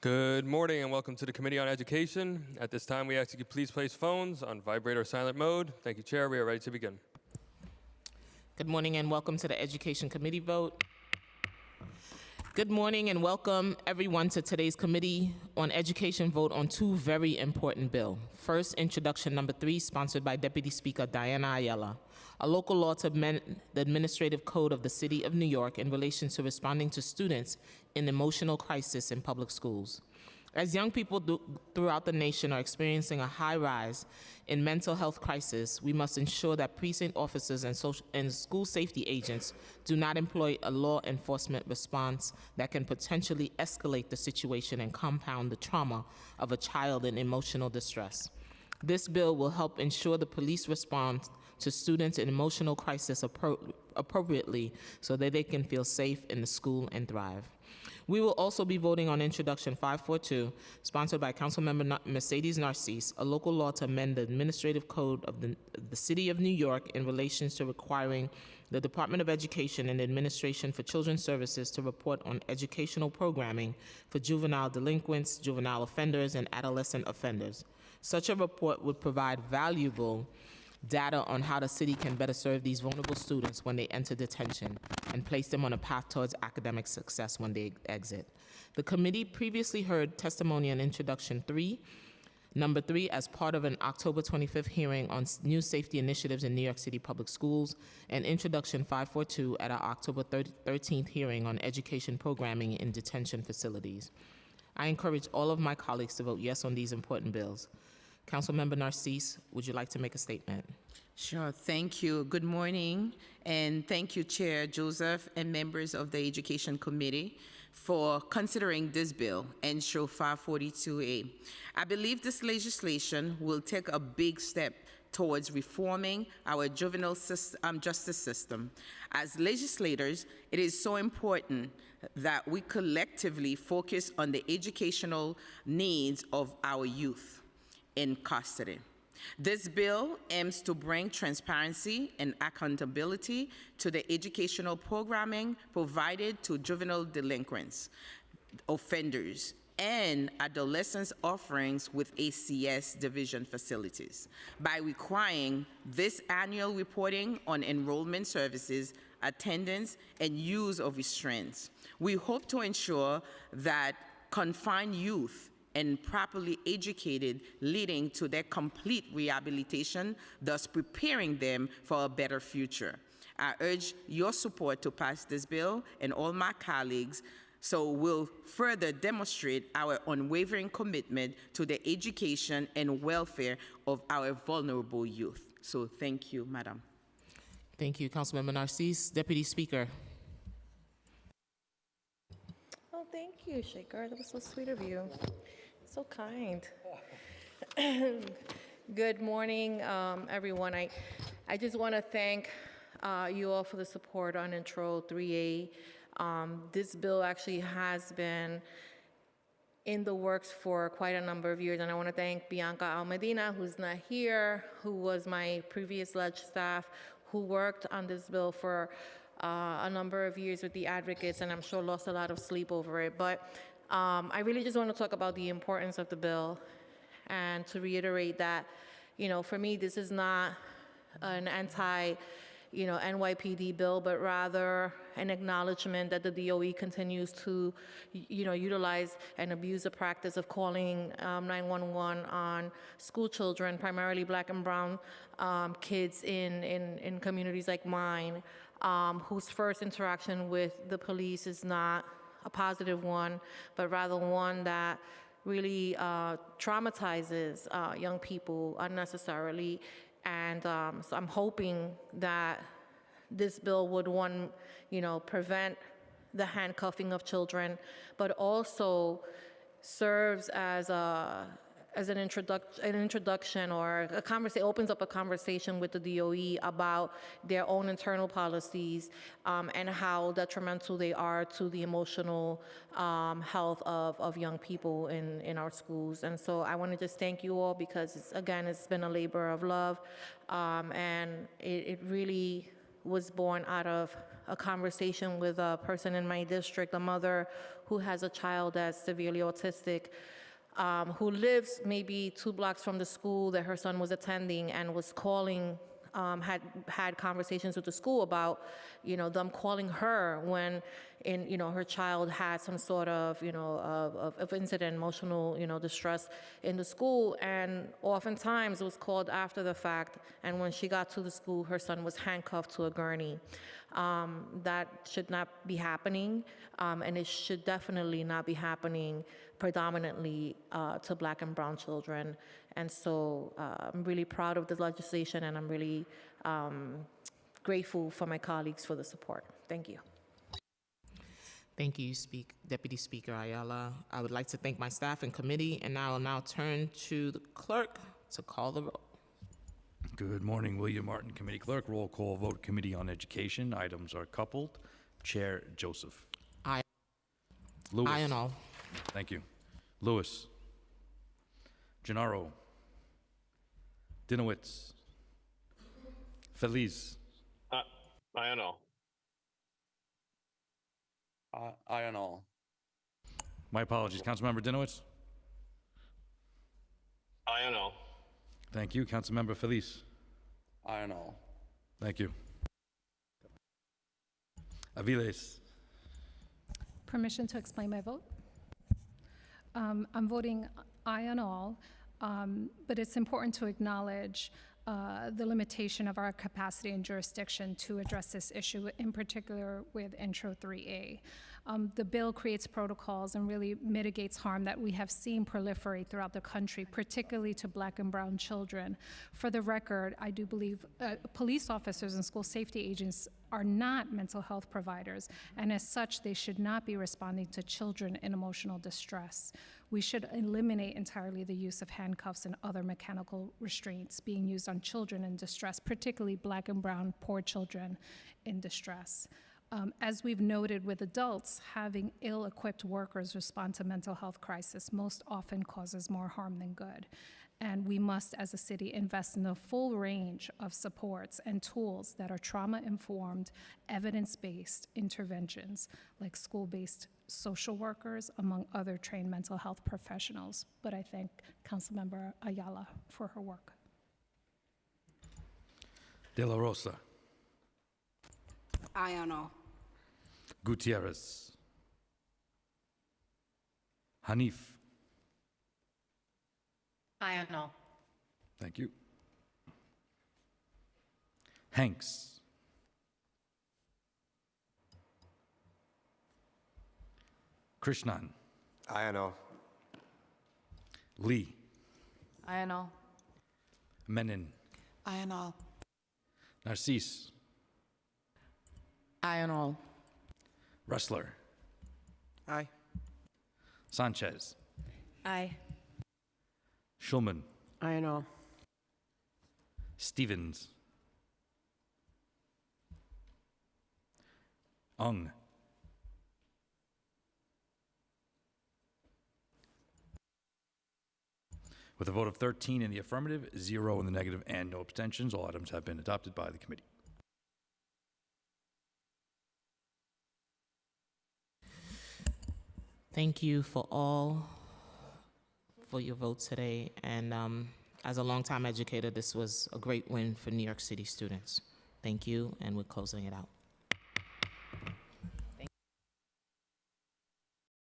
Good morning and welcome to the Committee on Education. At this time, we ask you please place phones on vibrate or silent mode. Thank you, Chair. We are ready to begin. Good morning and welcome to the Education Committee vote. Good morning and welcome everyone to today's Committee on Education vote on two very important bills. First, Introduction Number 3, sponsored by Deputy Speaker Diana Ayala, a local law to amend the Administrative Code of the City of New York in relation to responding to students in emotional crisis in public schools. As young people throughout the nation are experiencing a high rise in mental health crisis, we must ensure that precinct officers and school safety agents do not employ a law enforcement response that can potentially escalate the situation and compound the trauma of a child in emotional distress. This bill will help ensure the police respond to students in emotional crisis appropriately so that they can feel safe in the school and thrive. We will also be voting on Introduction 542, sponsored by Councilmember Mercedes Narcisse, a local law to amend the Administrative Code of the City of New York in relation to requiring the Department of Education and Administration for Children's Services to report on educational programming for juvenile delinquents, juvenile offenders, and adolescent offenders. Such a report would provide valuable data on how the city can better serve these vulnerable students when they enter detention and place them on a path towards academic success when they exit. The committee previously heard testimony on Introduction Number 3 as part of an October 25th hearing on new safety initiatives in New York City public schools, and Introduction 542 at our October 13th hearing on education programming in detention facilities. I encourage all of my colleagues to vote yes on these important bills. Councilmember Narcisse, would you like to make a statement? Sure, thank you. Good morning, and thank you, Chair Joseph and members of the Education Committee for considering this bill, NSHO 542A. I believe this legislation will take a big step towards reforming our juvenile justice system. As legislators, it is so important that we collectively focus on the educational needs of our youth in custody. This bill aims to bring transparency and accountability to the educational programming provided to juvenile delinquents, offenders, and adolescents offerings with ACS division facilities by requiring this annual reporting on enrollment services, attendance, and use of restraints. We hope to ensure that confined youth and properly educated, leading to their complete rehabilitation, thus preparing them for a better future. I urge your support to pass this bill and all my colleagues, so we'll further demonstrate our unwavering commitment to the education and welfare of our vulnerable youth. So thank you, Madam. Thank you, Councilmember Narcisse. Deputy Speaker. Oh, thank you, Shaker. That was so sweet of you. So kind. Good morning, everyone. I just want to thank you all for the support on Intro 3A. This bill actually has been in the works for quite a number of years, and I want to thank Bianca Almedina, who's not here, who was my previous ledge staff, who worked on this bill for a number of years with the advocates, and I'm sure lost a lot of sleep over it. But I really just want to talk about the importance of the bill and to reiterate that, for me, this is not an NYPD bill, but rather an acknowledgement that the DOE continues to, utilize and abuse the practice of calling 911 on school children, primarily Black and brown kids in communities like mine, whose first interaction with the police is not a positive one, but rather one that really traumatizes young people unnecessarily. And so I'm hoping that this bill would, prevent the handcuffing of children, but also serves as an introduction or a conversation, opens up a conversation with the DOE about their own internal policies and how detrimental they are to the emotional health of young people in our schools. And so I want to just thank you all because, it's been a labor of love, and it really was born out of a conversation with a person in my district, a mother who has a child that's severely autistic, who lives maybe 2 blocks from the school that her son was attending, and was calling, had conversations with the school about, them calling her when, her child had some sort of, of incident, emotional, distress in the school, and oftentimes it was called after the fact, and when she got to the school, her son was handcuffed to a gurney. That should not be happening, and it should definitely not be happening predominantly to Black and brown children. And so I'm really proud of the legislation, and I'm really grateful for my colleagues for the support. Thank you. Thank you, Deputy Speaker Ayala. I would like to thank my staff and committee, and I will now turn to the clerk to call the roll. Good morning, William Martin, Committee Clerk. Roll call vote, Committee on Education. Items are coupled. Chair Joseph. Aye. Lewis. Aye and all. Thank you. Lewis. Gennaro. Dinowitz. Feliz. Aye and all. Aye and all. My apologies. Councilmember Dinowitz. Aye and all. Thank you. Councilmember Feliz. Aye and all. Thank you. Aviles. Permission to explain my vote? I'm voting aye on all, but it's important to acknowledge the limitation of our capacity and jurisdiction to address this issue, in particular with Intro 3A. The bill creates protocols and really mitigates harm that we have seen proliferate throughout the country, particularly to Black and brown children. For the record, I do believe police officers and school safety agents are not mental health providers, and as such, they should not be responding to children in emotional distress. We should eliminate entirely the use of handcuffs and other mechanical restraints being used on children in distress, particularly Black and brown poor children in distress. As we've noted with adults, having ill-equipped workers respond to mental health crisis most often causes more harm than good. And we must, as a city, invest in a full range of supports and tools that are trauma-informed, evidence-based interventions, like school-based social workers, among other trained mental health professionals. But I thank Councilmember Ayala for her work. De La Rosa. Aye on all. Gutierrez. Hanif. Aye and all. Thank you. Hanks. Krishnan. Aye and all. Lee. Aye and all. Menon. Aye and all. Narcisse. Aye on all. Ressler. Aye. Sanchez. Aye. Schulman. Aye on all. Stevens. Ung. With a vote of 13 in the affirmative, 0 in the negative, and no abstentions, all items have been adopted by the committee. Thank you for all for your votes today. And as a longtime educator, this was a great win for New York City students. Thank you, and we're closing it out.